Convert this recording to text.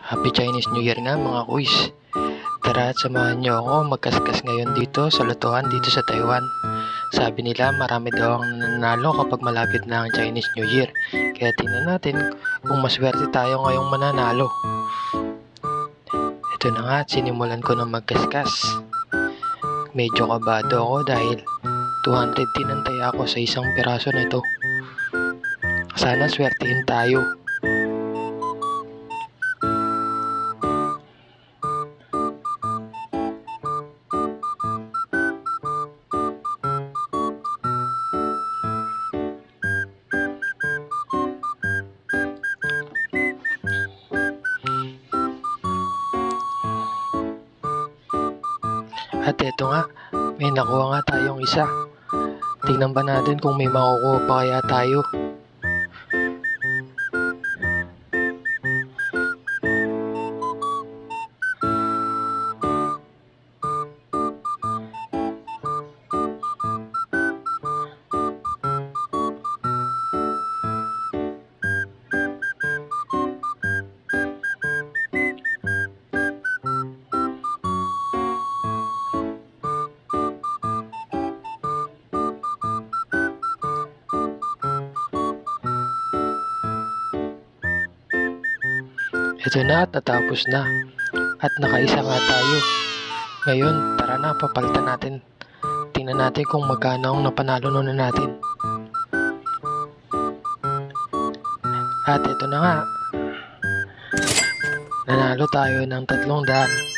Happy Chinese New Year nga mga kuys. Tara at samahan nyo ako magkaskas ngayon dito sa lutuan dito sa Taiwan. Sabi nila marami daw ang nananalo kapag malapit na ang Chinese New Year. Kaya tingnan natin kung maswerte tayo ngayong mananalo. Ito na nga at sinimulan ko ng magkaskas. Medyo kabado ako dahil 200 tinantay ako sa isang piraso na ito. Sana swertihin tayo. At eto nga, may nakuha nga tayong isa. Tingnan ba natin kung may makukuha pa kaya tayo. Ito na at natapos na. At nakaisa nga tayo. Ngayon, tara na, papalitan natin. Tingnan natin kung magkano ang napanalo na natin. At ito na nga. Nanalo tayo ng 300.